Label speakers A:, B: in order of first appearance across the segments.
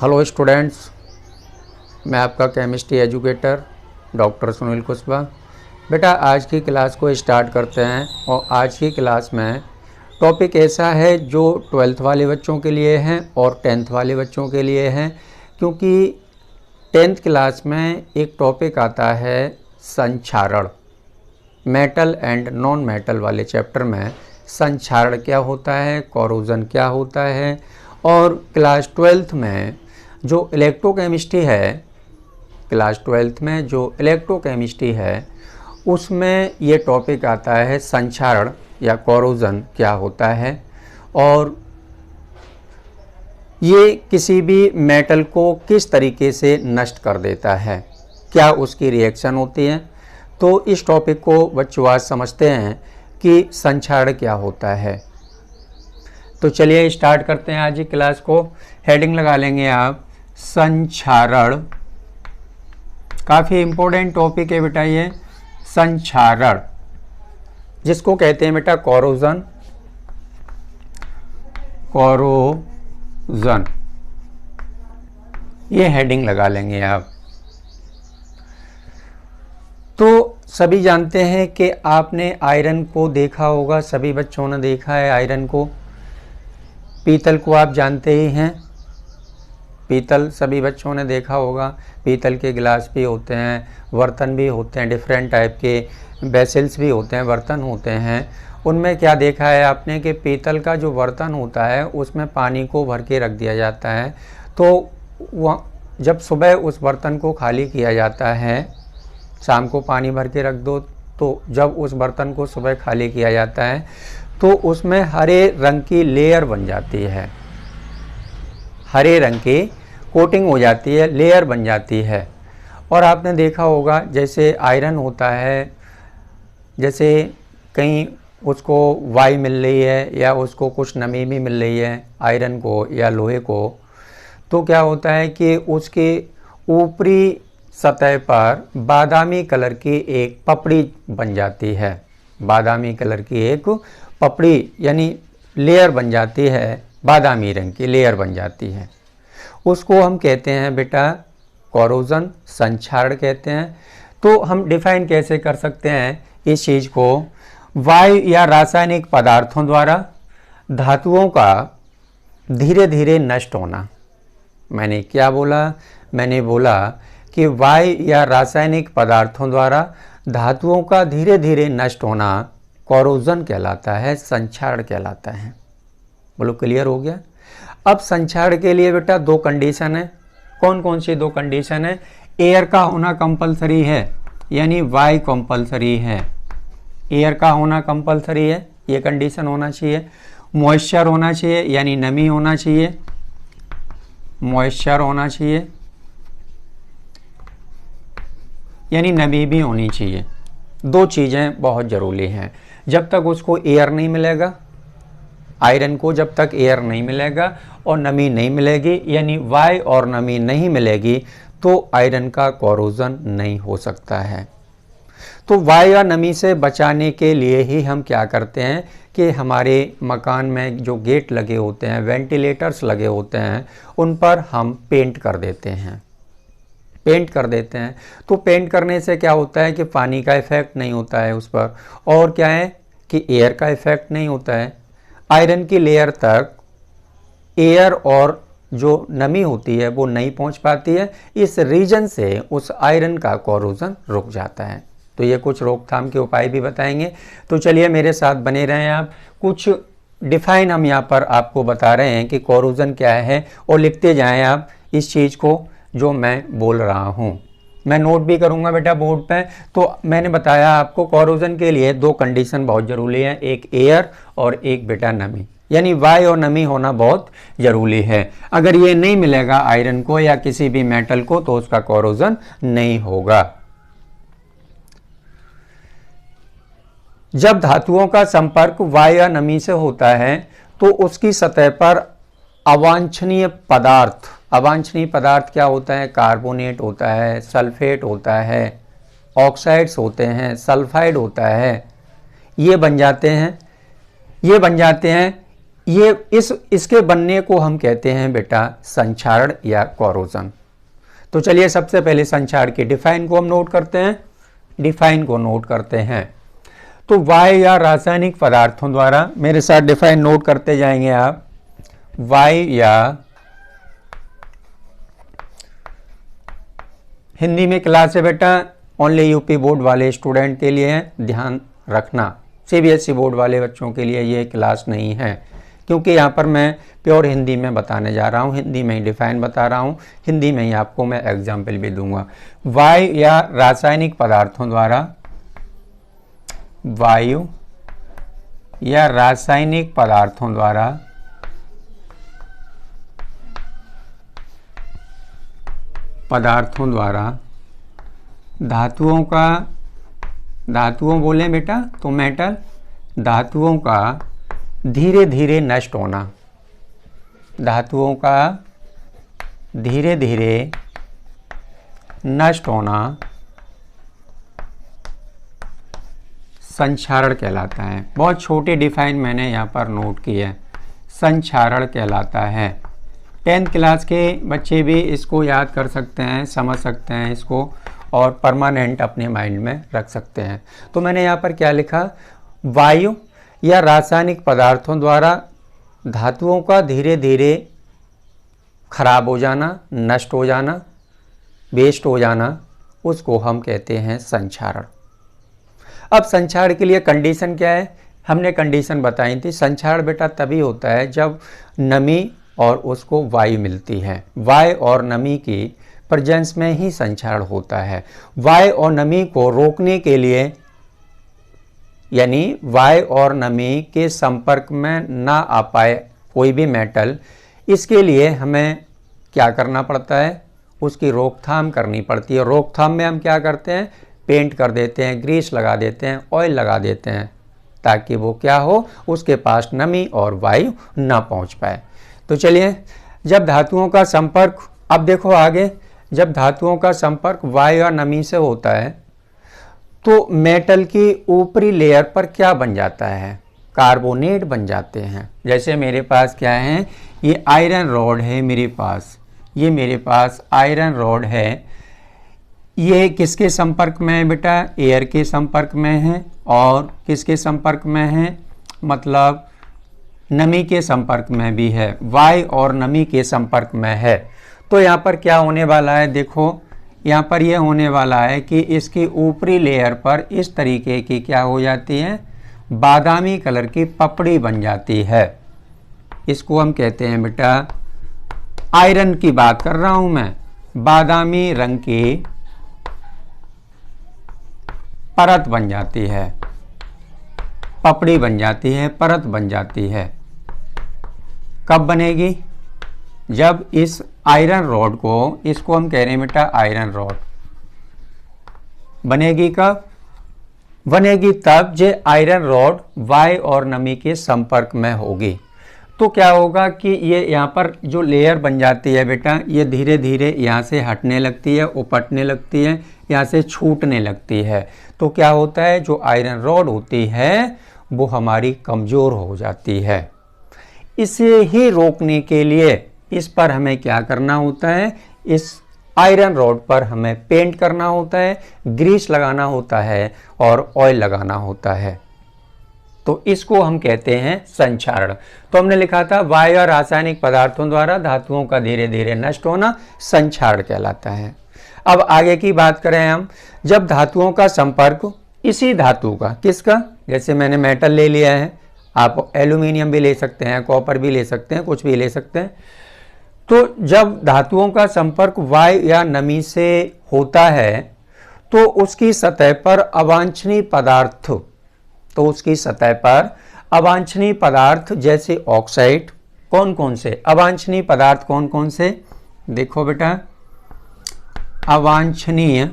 A: Hello students, मैं आपका chemistry educator doctor Sunil Kushwaha. बेटा आज की क्लास को स्टार्ट करते हैं और आज की क्लास में टॉपिक ऐसा है जो 12th वाले बच्चों के लिए हैं और 10th वाले बच्चों के लिए हैं, क्योंकि 10th क्लास में एक टॉपिक आता है संक्षारण। मेटल एंड नॉन मेटल वाले चैप्टर में संक्षारण क्या होता है, कोरोजन क्या होता है, और क्लास 12th में जो इलेक्ट्रोकेमिस्ट्री है, क्लास 12th में जो इलेक्ट्रोकेमिस्ट्री है उसमें ये टॉपिक आता है संक्षारण या कोरोजन क्या होता है, और ये किसी भी मेटल को किस तरीके से नष्ट कर देता है, क्या उसकी रिएक्शन होती है। तो इस टॉपिक को बच्चों आज समझते हैं कि संक्षारण क्या होता है। तो चलिए स्टार्ट करते हैं आज की क्लास को। हेडिंग लगा लेंगे आप, संक्षारण। काफ़ी इम्पोर्टेंट टॉपिक है बेटा ये संक्षारण, जिसको कहते हैं बेटा कोरोजन। कोरोजन ये हेडिंग लगा लेंगे आप। तो सभी जानते हैं कि आपने आयरन को देखा होगा, सभी बच्चों ने देखा है आयरन को। पीतल को आप जानते ही हैं, पीतल सभी बच्चों ने देखा होगा। पीतल के गिलास भी होते हैं, बर्तन भी होते हैं, डिफरेंट टाइप के वेसल्स भी होते हैं, बर्तन होते हैं। उनमें क्या देखा है आपने कि पीतल का जो बर्तन होता है उसमें पानी को भर के रख दिया जाता है। तो वह जब सुबह उस बर्तन को खाली किया जाता है, शाम को पानी भर के रख दो, तो जब उस बर्तन को सुबह खाली किया जाता है तो उसमें हरे रंग की लेयर बन जाती है, हरे रंग की कोटिंग हो जाती है, लेयर बन जाती है। और आपने देखा होगा जैसे आयरन होता है, जैसे कहीं उसको वाई मिल रही है या उसको कुछ नमी भी मिल रही है आयरन को या लोहे को, तो क्या होता है कि उसके ऊपरी सतह पर बादामी कलर की एक पपड़ी बन जाती है, बादामी कलर की एक पपड़ी यानी लेयर बन जाती है, बादामी रंग की लेयर बन जाती है। उसको हम कहते हैं बेटा कोरोजन, संक्षारण कहते हैं। तो हम डिफाइन कैसे कर सकते हैं इस चीज़ को, वायु या रासायनिक पदार्थों द्वारा धातुओं का धीरे धीरे नष्ट होना। मैंने क्या बोला? मैंने बोला कि वायु या रासायनिक पदार्थों द्वारा धातुओं का धीरे धीरे नष्ट होना कोरोजन कहलाता है, संक्षारण कहलाता है। बोलो क्लियर हो गया? अब संक्षारण के लिए बेटा दो कंडीशन है। कौन कौन सी दो कंडीशन है? एयर का होना कंपलसरी है, यानी वायु कंपलसरी है, एयर का होना कंपलसरी है, ये कंडीशन होना चाहिए। मॉइस्चर होना चाहिए, यानी नमी होना चाहिए, मॉइस्चर होना चाहिए, यानी नमी भी होनी चाहिए। दो चीज़ें बहुत ज़रूरी हैं। जब तक उसको एयर नहीं मिलेगा, आयरन को जब तक एयर नहीं मिलेगा और नमी नहीं मिलेगी, यानी वायु और नमी नहीं मिलेगी, तो आयरन का कोरोजन नहीं हो सकता है। तो वायु या नमी से बचाने के लिए ही हम क्या करते हैं कि हमारे मकान में जो गेट लगे होते हैं, वेंटिलेटर्स लगे होते हैं, उन पर हम पेंट कर देते हैं, पेंट कर देते हैं। तो पेंट करने से क्या होता है कि पानी का इफेक्ट नहीं होता है उस पर, और क्या है कि एयर का इफेक्ट नहीं होता है। आयरन की लेयर तक एयर और जो नमी होती है वो नहीं पहुंच पाती है, इस रीजन से उस आयरन का कोरोजन रुक जाता है। तो ये कुछ रोकथाम के उपाय भी बताएंगे। तो चलिए मेरे साथ बने रहें आप। कुछ डिफाइन हम यहाँ पर आपको बता रहे हैं कि कोरोजन क्या है, और लिखते जाएं आप इस चीज़ को जो मैं बोल रहा हूँ। मैं नोट भी करूँगा बेटा बोर्ड पे। तो मैंने बताया आपको कोरोजन के लिए दो कंडीशन बहुत ज़रूरी है, एक एयर और एक बेटा नमी, यानी वायु और नमी होना बहुत ज़रूरी है। अगर ये नहीं मिलेगा आयरन को या किसी भी मेटल को तो उसका कोरोजन नहीं होगा। जब धातुओं का संपर्क वायु या नमी से होता है तो उसकी सतह पर अवांछनीय पदार्थ, अवांछनीय पदार्थ क्या होता है? कार्बोनेट होता है, सल्फेट होता है, ऑक्साइड्स होते हैं, सल्फाइड होता है, ये बन जाते हैं, ये बन जाते हैं ये इसके बनने को हम कहते हैं बेटा संक्षारण या कोरोजन। तो चलिए सबसे पहले संक्षारण के डिफाइन को हम नोट करते हैं, डिफाइन को नोट करते हैं। तो वायु या रासायनिक पदार्थों द्वारा, मेरे साथ डिफाइन नोट करते जाएंगे आप। वायु या, हिंदी में क्लास है बेटा, ओनली यूपी बोर्ड वाले स्टूडेंट के लिए है, ध्यान रखना। सीबीएसई बोर्ड वाले बच्चों के लिए ये क्लास नहीं है, क्योंकि यहाँ पर मैं प्योर हिंदी में बताने जा रहा हूँ, हिंदी में ही डिफाइन बता रहा हूँ, हिंदी में ही आपको मैं एग्जाम्पल भी दूंगा। वायु या रासायनिक पदार्थों द्वारा, वायु या रासायनिक पदार्थों द्वारा धातुओं बोले बेटा तो मेटल, धातुओं का धीरे धीरे नष्ट होना, धातुओं का धीरे धीरे नष्ट होना संक्षारण कहलाता है। बहुत छोटे डिफाइन मैंने यहाँ पर नोट किए हैं, संक्षारण कहलाता है। 10th क्लास के बच्चे भी इसको याद कर सकते हैं, समझ सकते हैं इसको, और परमानेंट अपने माइंड में रख सकते हैं। तो मैंने यहाँ पर क्या लिखा, वायु या रासायनिक पदार्थों द्वारा धातुओं का धीरे धीरे खराब हो जाना, नष्ट हो जाना, वेस्ट हो जाना, उसको हम कहते हैं संक्षारण। अब संक्षारण के लिए कंडीशन क्या है, हमने कंडीशन बताई थी। संक्षारण बेटा तभी होता है जब नमी और उसको वायु मिलती है, वायु और नमी की प्रेजेंस में ही संक्षारण होता है। वायु और नमी को रोकने के लिए, यानी वायु और नमी के संपर्क में ना आ पाए कोई भी मेटल, इसके लिए हमें क्या करना पड़ता है, उसकी रोकथाम करनी पड़ती है। रोकथाम में हम क्या करते हैं, पेंट कर देते हैं, ग्रीस लगा देते हैं, ऑयल लगा देते हैं, ताकि वो क्या हो, उसके पास नमी और वायु ना पहुंच पाए। तो चलिए, जब धातुओं का संपर्क, अब देखो आगे, जब धातुओं का संपर्क वायु या नमी से होता है तो मेटल की ऊपरी लेयर पर क्या बन जाता है, कार्बोनेट बन जाते हैं। जैसे मेरे पास क्या है, ये आयरन रॉड है मेरे पास, ये मेरे पास आयरन रॉड है, ये किसके संपर्क में है बेटा, एयर के संपर्क में है, और किसके संपर्क में है, मतलब नमी के संपर्क में भी है, वायु और नमी के संपर्क में है। तो यहाँ पर क्या होने वाला है, देखो यहाँ पर यह होने वाला है कि इसकी ऊपरी लेयर पर इस तरीके की क्या हो जाती है, बादामी कलर की पपड़ी बन जाती है। इसको हम कहते हैं बेटा, आयरन की बात कर रहा हूं मैं, बादामी रंग की परत बन जाती है, पपड़ी बन जाती है, परत बन जाती है। कब बनेगी, जब इस आयरन रॉड को, इसको हम कह रहे हैं बेटा आयरन रॉड, बनेगी कब, बनेगी तब जे आयरन रॉड वायु और नमी के संपर्क में होगी। तो क्या होगा कि ये यहाँ पर जो लेयर बन जाती है बेटा, ये धीरे धीरे यहाँ से हटने लगती है, उपटने लगती है, यहाँ से छूटने लगती है। तो क्या होता है, जो आयरन रॉड होती है वो हमारी कमज़ोर हो जाती है। इसे ही रोकने के लिए इस पर हमें क्या करना होता है, इस आयरन रॉड पर हमें पेंट करना होता है, ग्रीस लगाना होता है और ऑयल लगाना होता है। तो इसको हम कहते हैं संक्षारण। तो हमने लिखा था वायु और रासायनिक पदार्थों द्वारा धातुओं का धीरे धीरे नष्ट होना संक्षारण कहलाता है। अब आगे की बात करें हम, जब धातुओं का संपर्क इसी धातु का, किसका, जैसे मैंने मेटल ले लिया है, आप एल्यूमिनियम भी ले सकते हैं, कॉपर भी ले सकते हैं, कुछ भी ले सकते हैं। तो जब धातुओं का संपर्क वायु या नमी से होता है तो उसकी सतह पर अवांछनीय पदार्थ, तो उसकी सतह पर अवांछनीय पदार्थ जैसे ऑक्साइड, कौन कौन से अवांछनीय पदार्थ, कौन कौन से, देखो बेटा, अवांछनीय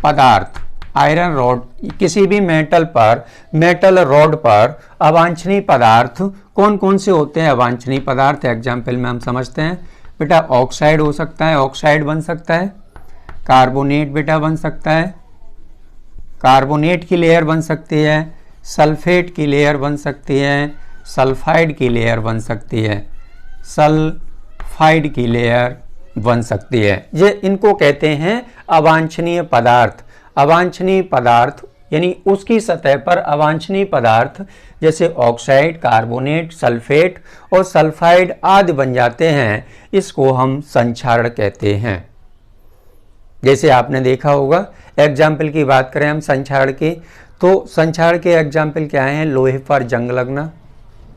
A: पदार्थ आयरन रॉड, किसी भी मेटल पर, मेटल रॉड पर अवांछनीय पदार्थ कौन कौन से होते हैं, अवांछनीय पदार्थ एग्जाम्पल में हम समझते हैं बेटा, ऑक्साइड हो सकता है, ऑक्साइड बन सकता है, कार्बोनेट बेटा बन सकता है, कार्बोनेट की लेयर बन सकती है, सल्फेट की लेयर बन सकती है, सल्फाइड की लेयर बन सकती है, सल्फाइड की लेयर बन सकती है। ये इनको कहते हैं अवांछनीय पदार्थ। अवांछनीय पदार्थ यानी उसकी सतह पर अवांछनीय पदार्थ जैसे ऑक्साइड, कार्बोनेट, सल्फेट और सल्फाइड आदि बन जाते हैं। इसको हम संक्षारण कहते हैं। जैसे आपने देखा होगा, एग्जाम्पल की बात करें हम संक्षारण की, तो संक्षारण के एग्जाम्पल क्या हैं? लोहे पर जंग लगना।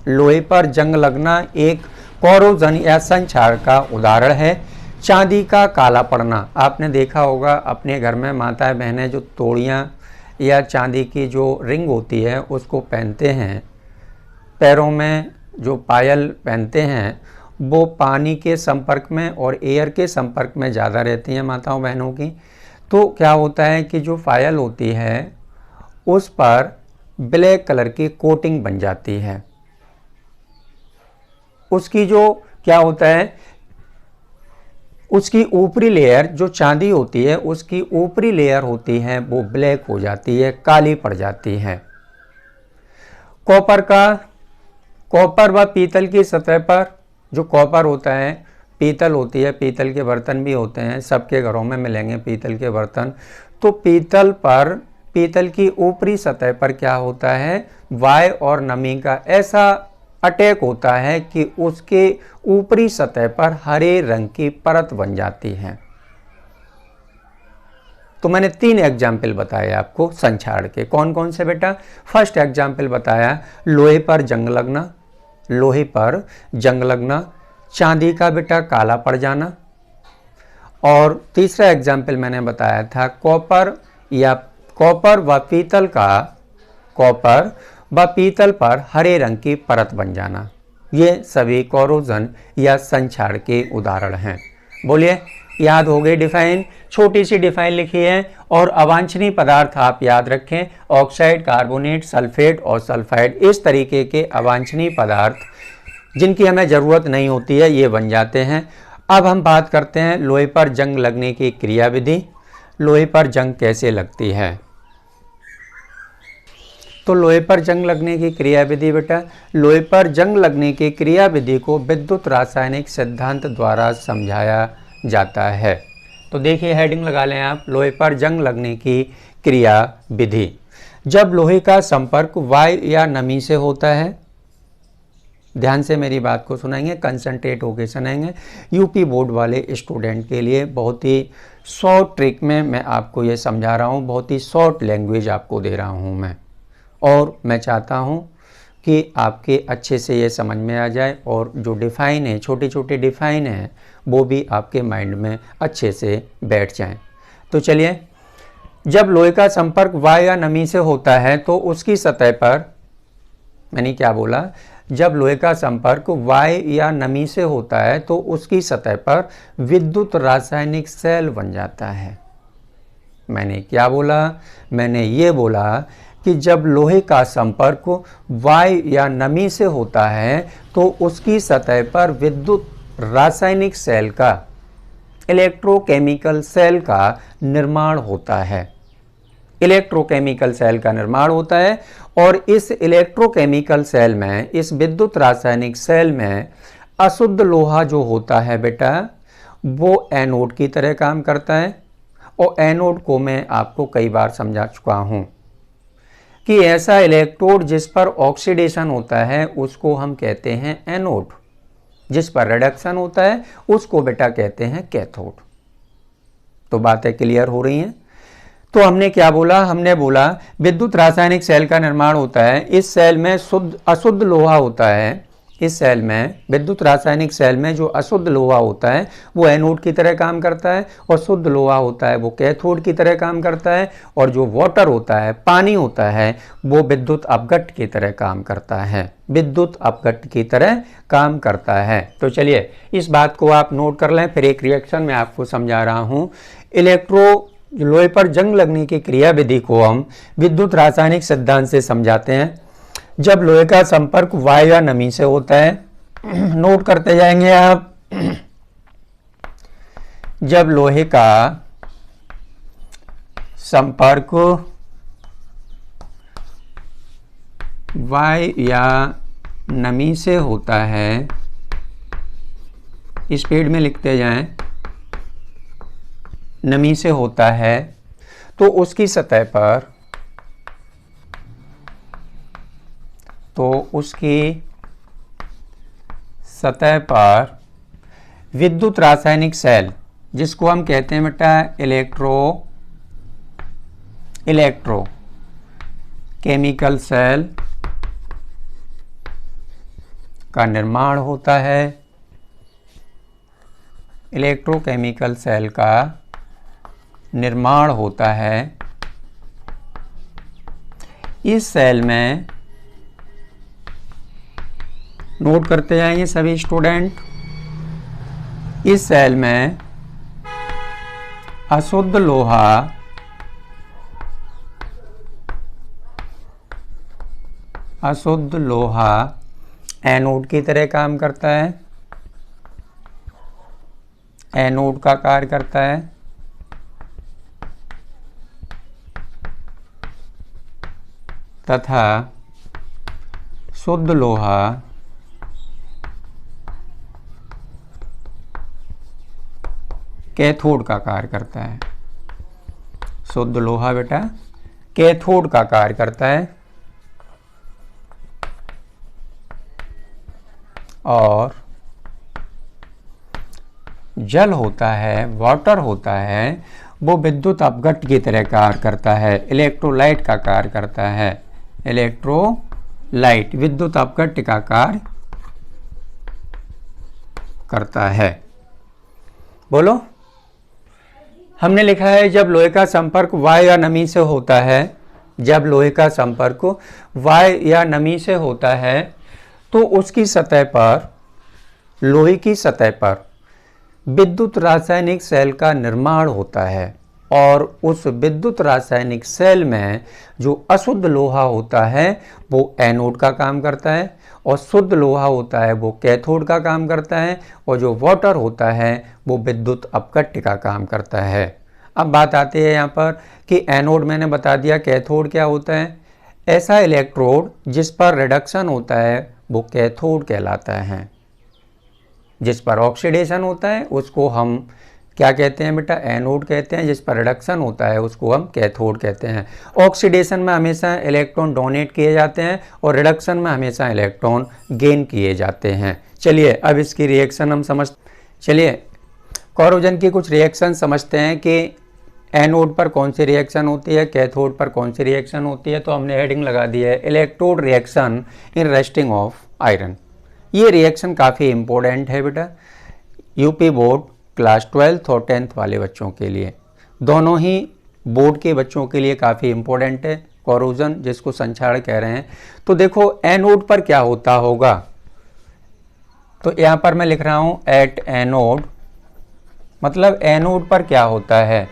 A: लोहे पर जंग लगना एक कोरोजन या संक्षारण का उदाहरण है। चांदी का काला पड़ना, आपने देखा होगा अपने घर में माताएं बहनें जो तोड़ियाँ या चांदी की जो रिंग होती है उसको पहनते हैं, पैरों में जो पायल पहनते हैं, वो पानी के संपर्क में और एयर के संपर्क में ज़्यादा रहती हैं माताओं बहनों की। तो क्या होता है कि जो पायल होती है उस पर ब्लैक कलर की कोटिंग बन जाती है। उसकी जो क्या होता है, उसकी ऊपरी लेयर जो चांदी होती है, उसकी ऊपरी लेयर होती है वो ब्लैक हो जाती है, काली पड़ जाती है। कॉपर व पीतल की सतह पर जो कॉपर होता है, पीतल होती है, पीतल के बर्तन भी होते हैं, सबके घरों में मिलेंगे पीतल के बर्तन। तो पीतल पर, पीतल की ऊपरी सतह पर क्या होता है, वायु और नमी का ऐसा अटैक होता है कि उसके ऊपरी सतह पर हरे रंग की परत बन जाती है। तो मैंने 3 एग्जाम्पल बताए आपको संक्षारण के। कौन कौन से बेटा? फर्स्ट एग्जाम्पल बताया लोहे पर जंग लगना, लोहे पर जंग लगना, चांदी का बेटा काला पड़ जाना, और तीसरा एग्जाम्पल मैंने बताया था कॉपर व पीतल पर हरे रंग की परत बन जाना। ये सभी कोरोजन या संक्षारण के उदाहरण हैं। बोलिए, याद हो गई डिफाइन? छोटी सी डिफाइन लिखी है और अवांछनीय पदार्थ आप याद रखें, ऑक्साइड, कार्बोनेट, सल्फेट और सल्फाइड। इस तरीके के अवांछनीय पदार्थ जिनकी हमें ज़रूरत नहीं होती है ये बन जाते हैं। अब हम बात करते हैं लोहे पर जंग लगने की क्रियाविधि। लोहे पर जंग कैसे लगती है? तो लोहे पर जंग लगने की क्रियाविधि बेटा, लोहे पर जंग लगने की क्रियाविधि को विद्युत रासायनिक सिद्धांत द्वारा समझाया जाता है। तो देखिए हेडिंग लगा लें आप, लोहे पर जंग लगने की क्रियाविधि। जब लोहे का संपर्क वायु या नमी से होता है, ध्यान से मेरी बात को सुनेंगे, कंसंट्रेट होकर सुनेंगे। यूपी बोर्ड वाले स्टूडेंट के लिए बहुत ही शॉर्ट ट्रिक में मैं आपको ये समझा रहा हूँ, बहुत ही शॉर्ट लैंग्वेज आपको दे रहा हूँ मैं, और मैं चाहता हूँ कि आपके अच्छे से ये समझ में आ जाए और जो डिफ़ाइन है, छोटे छोटे डिफ़ाइन है, वो भी आपके माइंड में अच्छे से बैठ जाएं। तो चलिए, जब लोहे का संपर्क वायु या नमी से होता है तो उसकी सतह पर, मैंने क्या बोला, जब लोहे का संपर्क वायु या नमी से होता है तो उसकी सतह पर विद्युत रासायनिक सेल बन जाता है। मैंने क्या बोला? मैंने ये बोला कि जब लोहे का संपर्क वायु या नमी से होता है तो उसकी सतह पर विद्युत रासायनिक सेल का, इलेक्ट्रोकेमिकल सेल का निर्माण होता है। इलेक्ट्रोकेमिकल सेल का निर्माण होता है और इस इलेक्ट्रोकेमिकल सेल में, इस विद्युत रासायनिक सेल में अशुद्ध लोहा जो होता है बेटा, वो एनोड की तरह काम करता है। और एनोड को मैं आपको कई बार समझा चुका हूँ कि ऐसा इलेक्ट्रोड जिस पर ऑक्सीडेशन होता है उसको हम कहते हैं एनोड, जिस पर रिडक्शन होता है उसको बेटा कहते हैं कैथोड। तो बातें क्लियर हो रही हैं? तो हमने क्या बोला? हमने बोला विद्युत रासायनिक सेल का निर्माण होता है। इस सेल में अशुद्ध लोहा होता है। इस सेल में, विद्युत रासायनिक सेल में जो अशुद्ध लोहा होता है वो एनोड की तरह काम करता है और शुद्ध लोहा होता है वो कैथोड की तरह काम करता है। और जो वाटर होता है, पानी होता है, वो विद्युत अपघट्ट की तरह काम करता है, विद्युत अपघट्ट की तरह काम करता है। तो चलिए इस बात को आप नोट कर लें, फिर एक रिएक्शन में आपको समझा रहा हूँ। लोहे पर जंग लगने की क्रियाविधि को हम विद्युत रासायनिक सिद्धांत से समझाते हैं। जब लोहे का संपर्क वायु या नमी से होता है, नोट करते जाएंगे आप, जब लोहे का संपर्क वाय या नमी से होता है, स्पीड में लिखते जाएं, नमी से होता है, तो उसकी सतह पर विद्युत रासायनिक सेल, जिसको हम कहते हैं बेटा इलेक्ट्रो केमिकल सेल का निर्माण होता है। इलेक्ट्रोकेमिकल सेल का निर्माण होता है। इस सेल में नोट करते जाएंगे सभी स्टूडेंट, इस सेल में अशुद्ध लोहा एनोड की तरह काम करता है, एनोड का कार्य करता है, तथा शुद्ध लोहा कैथोड का कार्य करता है। शुद्ध लोहा बेटा कैथोड का कार्य करता है, और जल होता है, वाटर होता है, वो विद्युत अपघट्ट की तरह कार्य करता है, इलेक्ट्रोलाइट का कार्य करता है। इलेक्ट्रोलाइट विद्युत अपघट्ट का कार्य करता है। बोलो, हमने लिखा है जब लोहे का संपर्क वायु या नमी से होता है, जब लोहे का संपर्क वायु या नमी से होता है, तो उसकी सतह पर, लोहे की सतह पर विद्युत रासायनिक सेल का निर्माण होता है, और उस विद्युत रासायनिक सेल में जो अशुद्ध लोहा होता है वो एनोड का काम करता है, और शुद्ध लोहा होता है वो कैथोड का काम करता है, और जो वाटर होता है वो विद्युत अपघट्ट का काम करता है। अब बात आती है यहाँ पर कि एनोड मैंने बता दिया, कैथोड क्या होता है। ऐसा इलेक्ट्रोड जिस पर रिडक्शन होता है वो कैथोड कहलाता है, जिस पर ऑक्सीडेशन होता है उसको हम क्या कहते हैं बेटा, एनोड कहते हैं। जिस पर रिडक्शन होता है उसको हम कैथोड कहते हैं। ऑक्सीडेशन में हमेशा इलेक्ट्रॉन डोनेट किए जाते हैं, और रिडक्शन में हमेशा इलेक्ट्रॉन गेन किए जाते हैं। चलिए अब इसकी रिएक्शन हम चलिए कोरोजन की कुछ रिएक्शन समझते हैं कि एनोड पर कौन सी रिएक्शन होती है, कैथोड पर कौन सी रिएक्शन होती है। तो हमने हेडिंग लगा दी है electrode reaction in rusting of iron. ये रिएक्शन काफ़ी इम्पोर्टेंट है बेटा, यूपी बोर्ड क्लास 12th और 10th वाले बच्चों के लिए, दोनों ही बोर्ड के बच्चों के लिए काफ़ी इम्पोर्टेंट है। कोरोजन जिसको संक्षारण कह रहे हैं। तो देखो एनोड पर क्या होता होगा, तो यहाँ पर मैं लिख रहा हूँ एट एनोड, मतलब एनोड पर क्या होता है।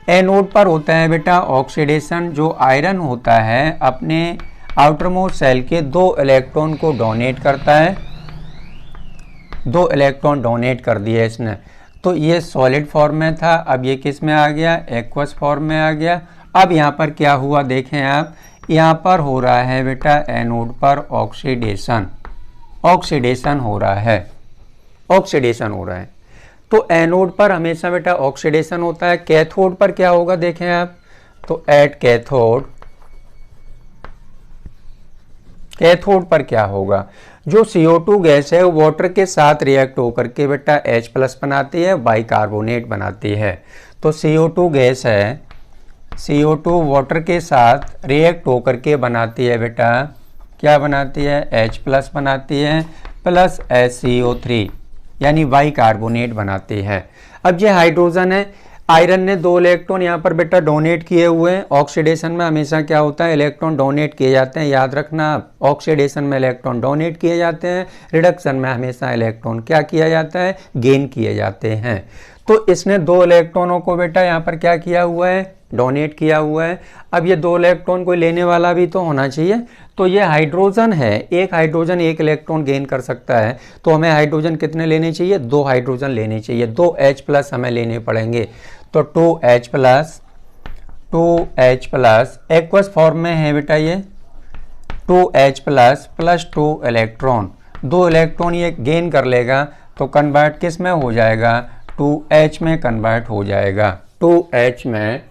A: एनोड पर होता है बेटा ऑक्सीडेशन, जो आयरन होता है अपने आउटरमोस्ट सेल के 2 इलेक्ट्रॉन को डोनेट करता है। 2 इलेक्ट्रॉन डोनेट कर दिए इसने, तो ये सॉलिड फॉर्म में था, अब ये किस में आ गया, एक्वस फॉर्म में आ गया। अब यहाँ पर क्या हुआ देखें आप, यहाँ पर हो रहा है बेटा एनोड पर ऑक्सीडेशन, ऑक्सीडेशन हो रहा है, ऑक्सीडेशन हो रहा है। तो एनोड पर हमेशा बेटा ऑक्सीडेशन होता है। कैथोड पर क्या होगा देखें आप, तो एट कैथोड, कैथोड पर क्या होगा, जो CO2 गैस है वो वाटर के साथ रिएक्ट होकर के बेटा H+ बनाती है, बाइकार्बोनेट बनाती है। तो CO2 गैस है, CO2 वाटर के साथ रिएक्ट होकर के बनाती है बेटा, क्या बनाती है, H+ बनाती है, प्लस HCO3 यानी बाइकार्बोनेट बनाती है। अब ये हाइड्रोजन है, आयरन ने 2 इलेक्ट्रॉन यहाँ पर बेटा डोनेट किए हुए हैं। ऑक्सीडेशन में हमेशा क्या होता है, इलेक्ट्रॉन डोनेट किए जाते हैं, याद रखना आप, ऑक्सीडेशन में इलेक्ट्रॉन डोनेट किए जाते हैं, रिडक्शन में हमेशा इलेक्ट्रॉन क्या किया जाता है, गेन किए जाते हैं। तो इसने 2 इलेक्ट्रॉनों को बेटा यहाँ पर क्या किया हुआ है, डोनेट किया हुआ है। अब ये 2 इलेक्ट्रॉन कोई लेने वाला भी तो होना चाहिए, तो ये हाइड्रोजन है, एक हाइड्रोजन 1 इलेक्ट्रॉन गेन कर सकता है। तो हमें हाइड्रोजन कितने लेने चाहिए, 2 हाइड्रोजन लेने चाहिए, 2 H+ हमें लेने पड़ेंगे। तो 2 H+ एक्वस फॉर्म में है बेटा, ये 2H plus plus 2 electron, 2 electron ये गेन कर लेगा तो कन्वर्ट किस में हो जाएगा, 2H में कन्वर्ट हो जाएगा, 2H में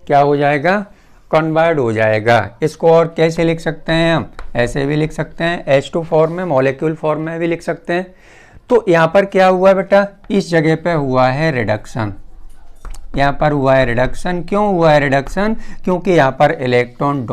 A: क्या हो जाएगा, कन्वर्ट हो जाएगा। इसको और कैसे लिख सकते हैं हम, ऐसे भी लिख सकते हैं, H2 फॉर्म में, मॉलिक्यूल फॉर्म में भी लिख सकते हैं। तो यहाँ पर क्या हुआ बेटा, इस जगह पे हुआ है रिडक्शन, यहाँ पर हुआ है रिडक्शन। क्यों हुआ है रिडक्शन, क्योंकि यहाँ पर इलेक्ट्रॉन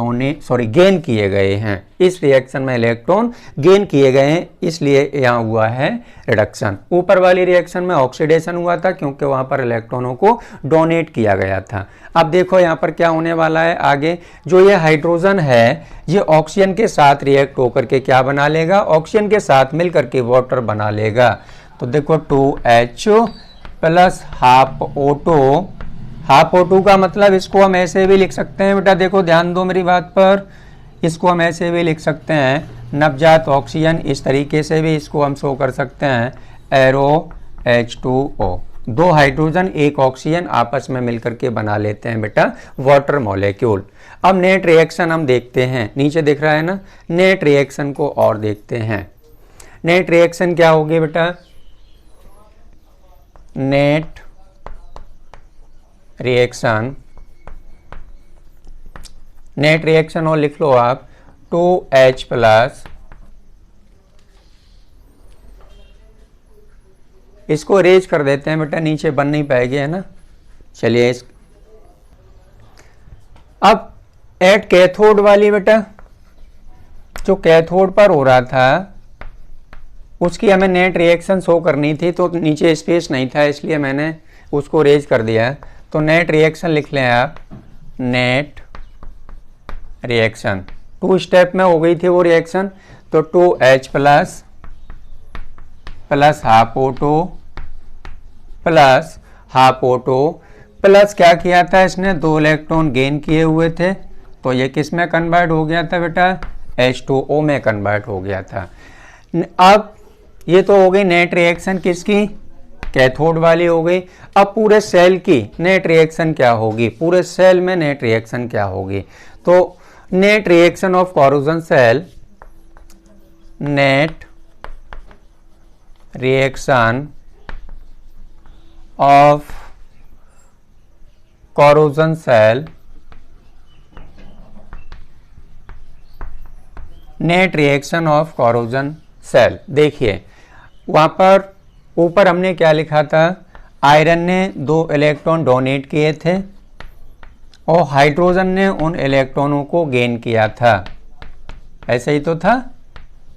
A: गेन किए गए हैं, इस रिएक्शन में इलेक्ट्रॉन गेन किए गए हैं, इसलिए यहाँ हुआ है रिडक्शन। ऊपर वाली रिएक्शन में ऑक्सीडेशन हुआ था क्योंकि वहाँ पर इलेक्ट्रॉनों को डोनेट किया गया था। अब देखो यहाँ पर क्या होने वाला है आगे, जो ये हाइड्रोजन है ये ऑक्सीजन के साथ रिएक्ट होकर के क्या बना लेगा, ऑक्सीजन के साथ मिल करके वाटर बना लेगा। तो देखो 2H plus half O2, half O2 का मतलब इसको हम ऐसे भी लिख सकते हैं बेटा, देखो ध्यान दो मेरी बात पर, इसको हम ऐसे भी लिख सकते हैं नवजात ऑक्सीजन, इस तरीके से भी इसको हम शो कर सकते हैं, एरो H2O, 2 हाइड्रोजन 1 ऑक्सीजन आपस में मिलकर के बना लेते हैं बेटा वाटर मॉलिक्यूल। अब नेट रिएक्शन हम देखते हैं, नीचे दिख रहा है ना, नेट रिएक्शन को और देखते हैं। नेट रिएक्शन क्या होगी बेटा, नेट रिएक्शन, नेट रिएक्शन और लिख लो आप 2H प्लस, इसको रेज कर देते हैं बेटा, नीचे बन नहीं पाएगी है ना। चलिए अब एट कैथोड वाली बेटा, जो कैथोड पर हो रहा था उसकी हमें नेट रिएक्शन शो करनी थी, तो नीचे स्पेस नहीं था इसलिए मैंने उसको रेज कर दिया। तो नेट रिएक्शन लिख लें आप, नेट रिएक्शन 2 स्टेप में हो गई थी वो रिएक्शन। तो 2H plus plus half O2 plus half O2 plus क्या किया था इसने, 2 इलेक्ट्रॉन गेन किए हुए थे, तो ये किस में कन्वर्ट हो गया था बेटा, H2O में कन्वर्ट हो गया था। अब ये तो हो गई नेट रिएक्शन किसकी, कैथोड वाली हो गई। अब पूरे सेल की नेट रिएक्शन क्या होगी, पूरे सेल में नेट रिएक्शन क्या होगी, तो net reaction of corrosion cell, net reaction of corrosion cell, net reaction of corrosion cell. देखिए वहां पर ऊपर हमने क्या लिखा था, आयरन ने 2 इलेक्ट्रॉन डोनेट किए थे और हाइड्रोजन ने उन इलेक्ट्रॉनों को गेन किया था, ऐसे ही तो था,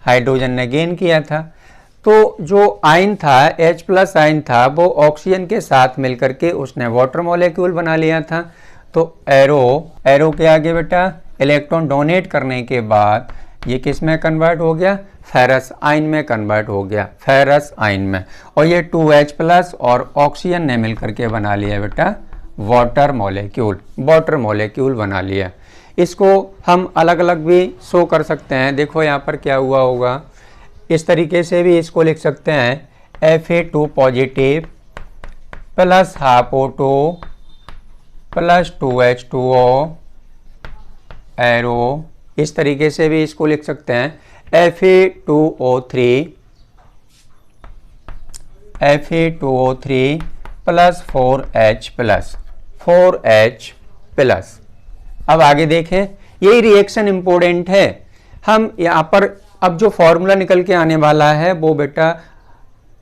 A: हाइड्रोजन ने गेन किया था। तो जो आयन था H प्लस आयन था वो ऑक्सीजन के साथ मिलकर के उसने वाटर मॉलिक्यूल बना लिया था। तो एरो के आगे बेटा इलेक्ट्रॉन डोनेट करने के बाद ये किस में कन्वर्ट हो गया, फेरस आयन में कन्वर्ट हो गया, फेरस आयन में, और ये 2H प्लस और ऑक्सीजन ने मिलकर के बना लिया बेटा वाटर मॉलिक्यूल, वाटर मॉलिक्यूल बना लिया। इसको हम अलग अलग भी शो कर सकते हैं, देखो यहाँ पर क्या हुआ होगा, इस तरीके से भी इसको लिख सकते हैं Fa2 positive plus half O2 plus 2H2O arrow, इस तरीके से भी इसको लिख सकते हैं Fe2O3 प्लस 4H प्लस। अब आगे देखें, यही रिएक्शन इंपॉर्टेंट है। हम यहाँ पर अब जो फॉर्मूला निकल के आने वाला है वो बेटा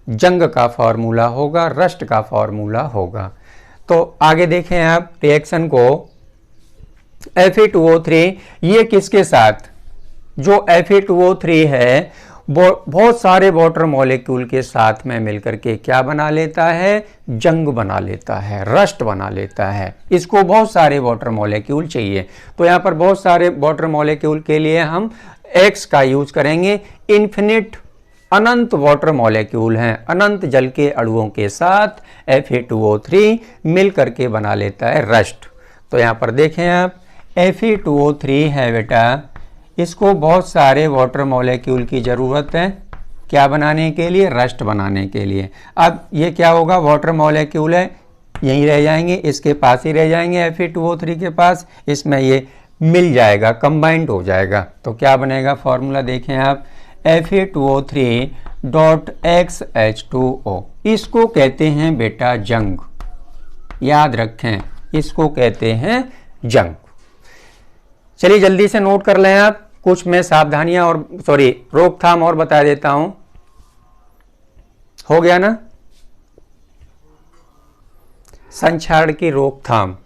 A: जंग का फॉर्मूला होगा, रस्ट का फॉर्मूला होगा। तो आगे देखें आप रिएक्शन को, Fe2O3 ये किसके साथ, जो Fe2O3 है वो बहुत सारे वाटर मॉलिक्यूल के साथ में मिलकर के क्या बना लेता है, जंग बना लेता है, रस्ट बना लेता है। इसको बहुत सारे वाटर मॉलिक्यूल चाहिए, तो यहाँ पर बहुत सारे वाटर मॉलिक्यूल के लिए हम X का यूज करेंगे। इन्फिनिट अनंत वाटर मॉलिक्यूल हैं, अनंत जल के अणुओं के साथ Fe2O3 मिल करके बना लेता है रस्ट। तो यहाँ पर देखें आप Fe2O3 है बेटा, इसको बहुत सारे वाटर मॉलिक्यूल की ज़रूरत है, क्या बनाने के लिए, रस्ट बनाने के लिए। अब ये क्या होगा, वाटर मॉलिक्यूल है, यहीं रह जाएंगे, इसके पास ही रह जाएंगे Fe2O3 के पास, इसमें ये मिल जाएगा, कंबाइंड हो जाएगा। तो क्या बनेगा फॉर्मूला देखें आप, Fe2O3.XH2O। इसको कहते हैं बेटा जंग, याद रखें, इसको कहते हैं जंग। चलिए जल्दी से नोट कर लें आप, कुछ मैं सावधानियां और रोकथाम और बता देता हूं। हो गया ना? संक्षारण की रोकथाम,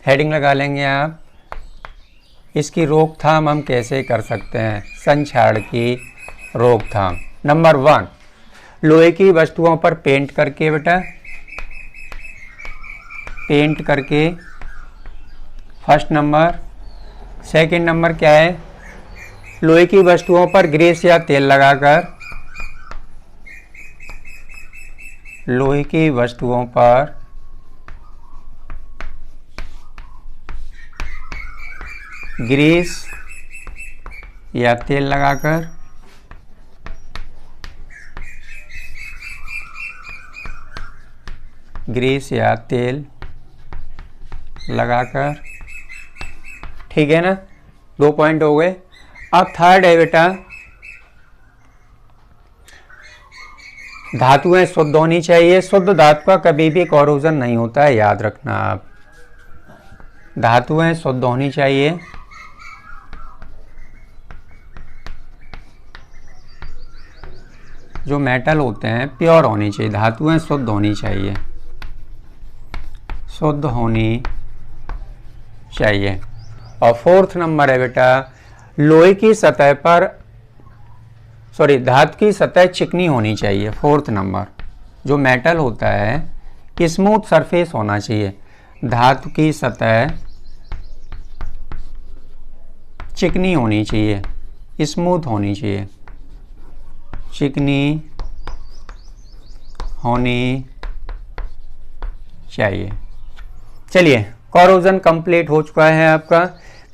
A: हेडिंग लगा लेंगे आप। इसकी रोकथाम हम कैसे कर सकते हैं? संक्षारण की रोकथाम, नंबर 1, लोहे की वस्तुओं पर पेंट करके बेटा, पेंट करके, फर्स्ट नंबर। सेकंड नंबर क्या है? लोहे की वस्तुओं पर ग्रीस या तेल लगाकर, लोहे की वस्तुओं पर ग्रीस या तेल लगाकर, ग्रीस या तेल लगाकर, ठीक है ना? 2 पॉइंट हो गए। अब थर्ड है बेटा, धातुएं शुद्ध होनी चाहिए। शुद्ध धातु का कभी भी कोरोजन नहीं होता है, याद रखना आप। धातुएं शुद्ध होनी चाहिए। जो मेटल होते हैं प्योर होनी चाहिए, धातुएं शुद्ध होनी चाहिए, शुद्ध होनी चाहिए। और फोर्थ नंबर है बेटा, लोहे की सतह पर धातु की सतह चिकनी होनी चाहिए। फोर्थ नंबर, जो मेटल होता है स्मूथ सरफेस होना चाहिए, धातु की सतह चिकनी होनी चाहिए, स्मूथ होनी चाहिए, चिकनी होनी चाहिए। चलिए, कोरोजन कंप्लीट हो चुका है आपका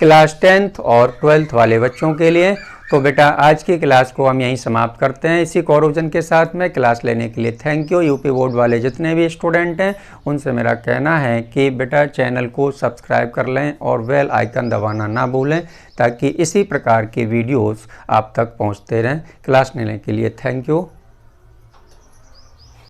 A: क्लास 10th और 12th वाले बच्चों के लिए। तो बेटा आज की क्लास को हम यहीं समाप्त करते हैं इसी कोरोजन के साथ में। क्लास लेने के लिए थैंक यू। यूपी बोर्ड वाले जितने भी स्टूडेंट हैं उनसे मेरा कहना है कि बेटा चैनल को सब्सक्राइब कर लें और बेल आइकन दबाना ना भूलें, ताकि इसी प्रकार के वीडियोस आप तक पहुंचते रहें। क्लास लेने के लिए थैंक यू।